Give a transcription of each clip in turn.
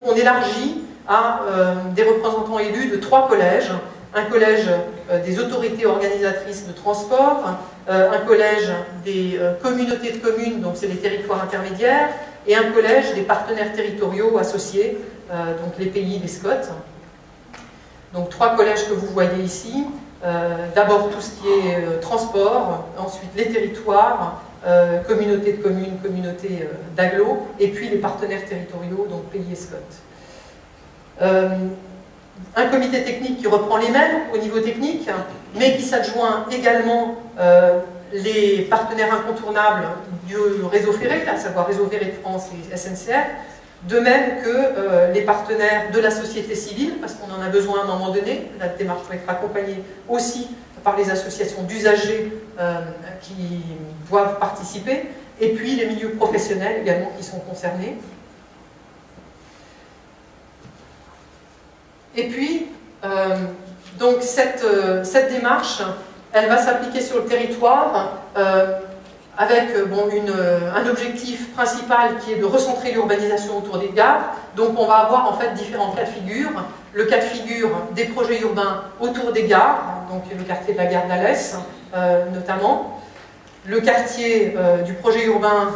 On élargit à des représentants élus de 3 collèges. Un collège des autorités organisatrices de transport, un collège des communautés de communes, donc c'est les territoires intermédiaires, et un collège des partenaires territoriaux associés, donc les pays, les SCOT. Donc 3 collèges que vous voyez ici. D'abord tout ce qui est transport, ensuite les territoires, communautés de communes, communautés d'agglo, et puis les partenaires territoriaux, donc pays et SCOT. Un comité technique qui reprend les mêmes au niveau technique, mais qui s'adjoint également les partenaires incontournables du réseau ferré, à savoir Réseau Ferré de France et SNCF, de même que les partenaires de la société civile, parce qu'on en a besoin à un moment donné. La démarche doit être accompagnée aussi par les associations d'usagers qui doivent participer, et puis les milieux professionnels également qui sont concernés. Et puis, donc cette démarche, elle va s'appliquer sur le territoire avec un objectif principal qui est de recentrer l'urbanisation autour des gares. Donc on va avoir en fait différents cas de figure. Le cas de figure des projets urbains autour des gares, donc le quartier de la gare d'Alès notamment. Le quartier du projet urbain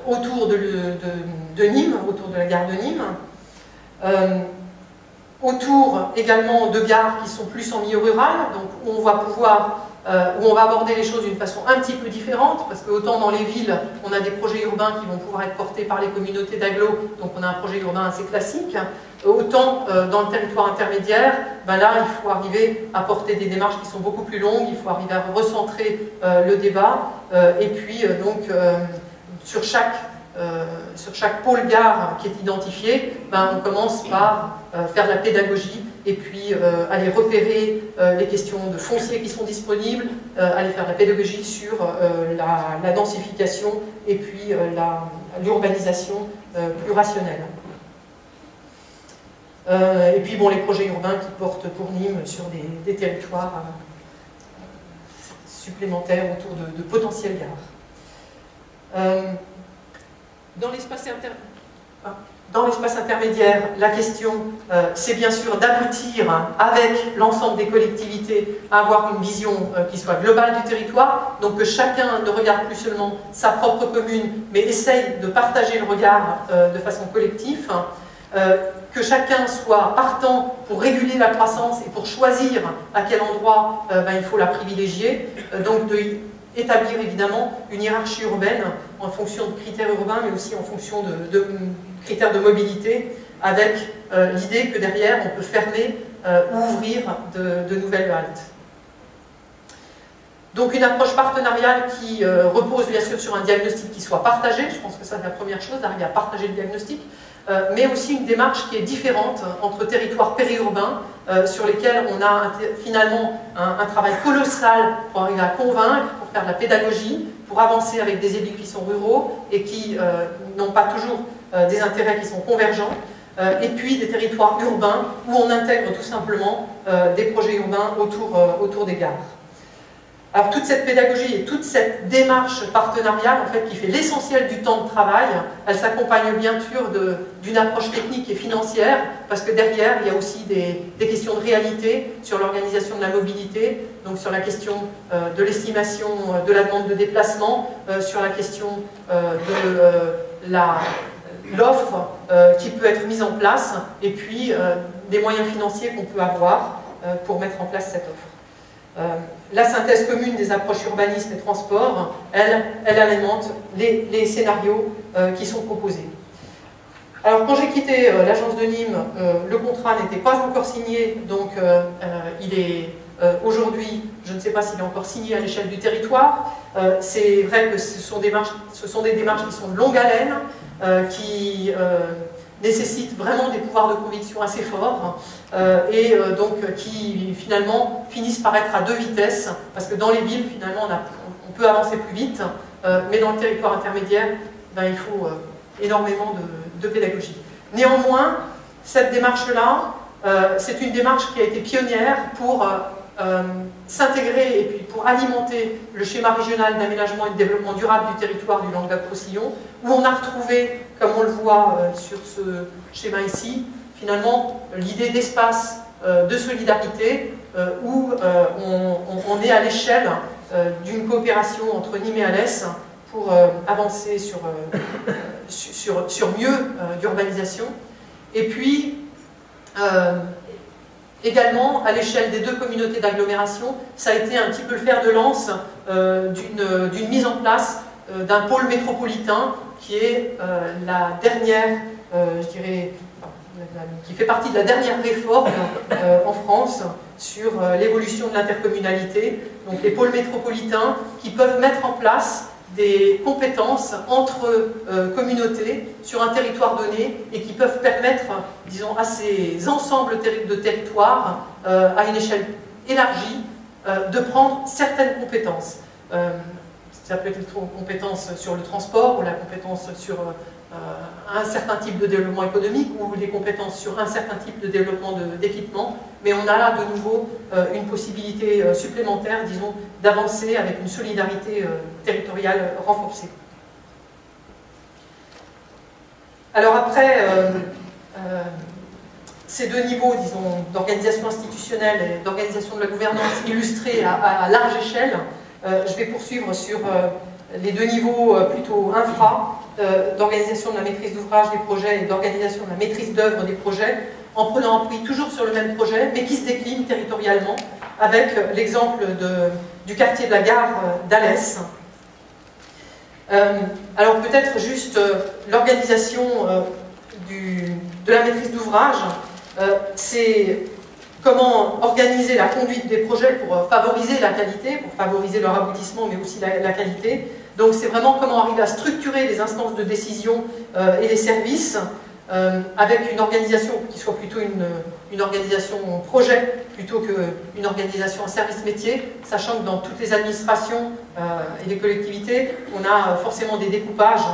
autour de Nîmes, autour de la gare de Nîmes. Autour également de gares qui sont plus en milieu rural, donc où on va pouvoir, où on va aborder les choses d'une façon un petit peu différente, parce que autant dans les villes, on a des projets urbains qui vont pouvoir être portés par les communautés d'agglo, donc on a un projet urbain assez classique, autant dans le territoire intermédiaire, ben là il faut arriver à porter des démarches qui sont beaucoup plus longues, il faut arriver à recentrer le débat, et puis donc sur chaque pôle gare qui est identifié, ben, on commence par faire de la pédagogie et puis aller repérer les questions de foncier qui sont disponibles, aller faire de la pédagogie sur la densification et puis l'urbanisation plus rationnelle. Et puis bon, les projets urbains qui portent pour Nîmes sur des territoires supplémentaires autour de potentielles gares. Dans l'espace intermédiaire, la question, c'est bien sûr d'aboutir avec l'ensemble des collectivités à avoir une vision qui soit globale du territoire, donc que chacun ne regarde plus seulement sa propre commune, mais essaye de partager le regard de façon collective, que chacun soit partant pour réguler la croissance et pour choisir à quel endroit il faut la privilégier, donc établir évidemment une hiérarchie urbaine en fonction de critères urbains, mais aussi en fonction de critères de mobilité, avec l'idée que derrière on peut fermer ou ouvrir de nouvelles haltes. Donc une approche partenariale qui repose bien sûr sur un diagnostic qui soit partagé, je pense que ça c'est la première chose, d'arriver à partager le diagnostic, mais aussi une démarche qui est différente entre territoires périurbains sur lesquels on a finalement un travail colossal pour arriver à convaincre, pour faire de la pédagogie, pour avancer avec des élus qui sont ruraux et qui n'ont pas toujours des intérêts qui sont convergents, et puis des territoires urbains où on intègre tout simplement des projets urbains autour des gares. Alors toute cette pédagogie et toute cette démarche partenariale en fait, qui fait l'essentiel du temps de travail, elle s'accompagne bien sûr d'une approche technique et financière, parce que derrière il y a aussi des questions de réalité sur l'organisation de la mobilité, donc sur la question de l'estimation de la demande de déplacement, sur la question de l'offre qui peut être mise en place, et puis des moyens financiers qu'on peut avoir pour mettre en place cette offre. La synthèse commune des approches urbanisme et transport, elle alimente les scénarios qui sont proposés. Alors quand j'ai quitté l'agence de Nîmes, le contrat n'était pas encore signé, donc il est aujourd'hui, je ne sais pas s'il est encore signé à l'échelle du territoire. C'est vrai que ce sont des démarches qui sont de longue haleine, qui nécessitent vraiment des pouvoirs de conviction assez forts et donc qui finalement finissent par être à 2 vitesses, parce que dans les villes finalement on peut avancer plus vite, mais dans le territoire intermédiaire il faut énormément de pédagogie. Néanmoins, cette démarche-là, c'est une démarche qui a été pionnière pour s'intégrer et puis pour alimenter le schéma régional d'aménagement et de développement durable du territoire du Languedoc-Roussillon, où on a retrouvé, comme on le voit sur ce schéma ici, finalement l'idée d'espace de solidarité où on est à l'échelle d'une coopération entre Nîmes et Alès pour avancer sur mieux d'urbanisation. Et puis, également, à l'échelle des deux communautés d'agglomération, ça a été un petit peu le fer de lance d'une mise en place d'un pôle métropolitain qui est la dernière, je dirais, qui fait partie de la dernière réforme en France sur l'évolution de l'intercommunalité. Donc les pôles métropolitains qui peuvent mettre en place des compétences entre communautés sur un territoire donné et qui peuvent permettre, disons, à ces ensembles de territoires, à une échelle élargie, de prendre certaines compétences. Ça peut être une compétence sur le transport, ou la compétence sur un certain type de développement économique, ou des compétences sur un certain type de développement d'équipement, mais on a là de nouveau une possibilité supplémentaire, disons, d'avancer avec une solidarité territoriale renforcée. Alors après ces deux niveaux, disons, d'organisation institutionnelle et d'organisation de la gouvernance illustrés à large échelle, je vais poursuivre sur les deux niveaux plutôt infra, d'organisation de la maîtrise d'ouvrage des projets et d'organisation de la maîtrise d'œuvre des projets, en prenant appui toujours sur le même projet, mais qui se décline territorialement, avec l'exemple du quartier de la gare d'Alès. Alors peut-être juste l'organisation de la maîtrise d'ouvrage, c'est comment organiser la conduite des projets pour favoriser la qualité, pour favoriser leur aboutissement, mais aussi la qualité. Donc c'est vraiment comment arriver à structurer les instances de décision et les services avec une organisation qui soit plutôt une organisation projet plutôt qu'une organisation en service métier, sachant que dans toutes les administrations et les collectivités, on a forcément des découpages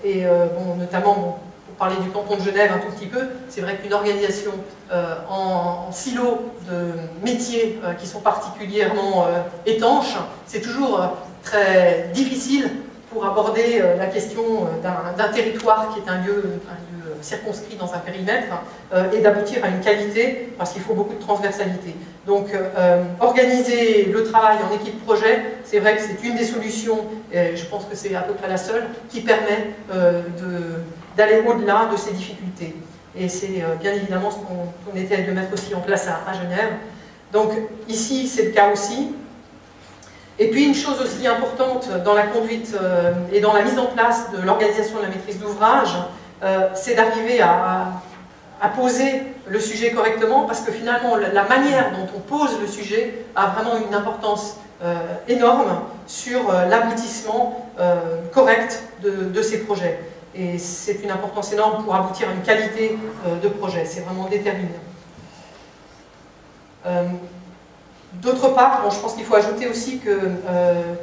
et bon, notamment bon, pour parler du canton de Genève un tout petit peu, c'est vrai qu'une organisation en silos de métiers qui sont particulièrement étanches, c'est toujours très difficile pour aborder la question d'un territoire qui est un lieu circonscrit dans un périmètre et d'aboutir à une qualité parce qu'il faut beaucoup de transversalité. Donc organiser le travail en équipe projet, c'est vrai que c'est une des solutions, et je pense que c'est à peu près la seule, qui permet d'aller au-delà de ces difficultés. Et c'est bien évidemment ce qu'on essaie de mettre aussi en place à Genève. Donc ici c'est le cas aussi. Et puis une chose aussi importante dans la conduite et dans la mise en place de l'organisation de la maîtrise d'ouvrage, c'est d'arriver à poser le sujet correctement, parce que finalement la manière dont on pose le sujet a vraiment une importance énorme sur l'aboutissement correct de ces projets. Et c'est une importance énorme pour aboutir à une qualité de projet, c'est vraiment déterminant. D'autre part, bon, je pense qu'il faut ajouter aussi que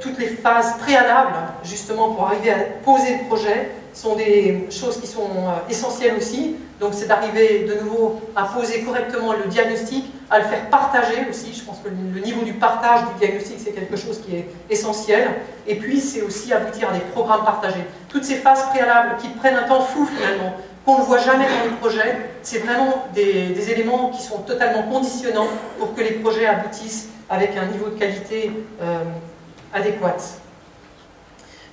toutes les phases préalables, justement, pour arriver à poser le projet, sont des choses qui sont essentielles aussi. Donc c'est d'arriver de nouveau à poser correctement le diagnostic, à le faire partager aussi. Je pense que le niveau du partage du diagnostic, c'est quelque chose qui est essentiel. Et puis c'est aussi aboutir à des programmes partagés. Toutes ces phases préalables qui prennent un temps fou finalement, qu'on ne voit jamais dans les projets, c'est vraiment des éléments qui sont totalement conditionnants pour que les projets aboutissent avec un niveau de qualité adéquat.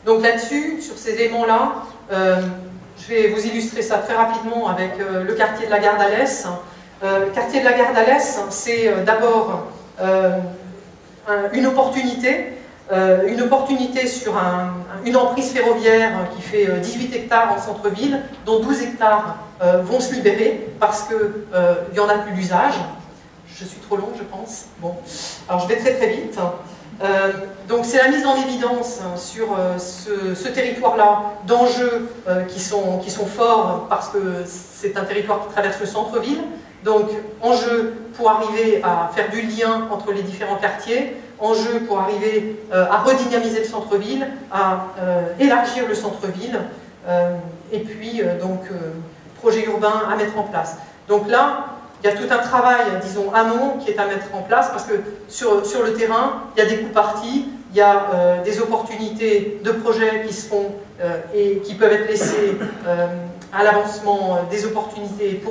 Donc là-dessus, sur ces éléments-là, je vais vous illustrer ça très rapidement avec le quartier de la gare d'Alès. Le quartier de la gare d'Alès, c'est d'abord une opportunité sur une emprise ferroviaire qui fait 18 hectares en centre-ville, dont 12 hectares vont se libérer parce qu'il n'y en a plus d'usage. Je suis trop long, je pense. Bon, alors je vais très très vite. Donc c'est la mise en évidence sur ce territoire-là d'enjeux qui sont forts parce que c'est un territoire qui traverse le centre-ville. Donc enjeu pour arriver à faire du lien entre les différents quartiers, enjeu pour arriver à redynamiser le centre-ville, à élargir le centre-ville, et puis donc projet urbain à mettre en place. Donc là, il y a tout un travail, disons, amont qui est à mettre en place, parce que sur le terrain, il y a des coups partis, il y a des opportunités de projets qui se font et qui peuvent être laissées à l'avancement des opportunités pour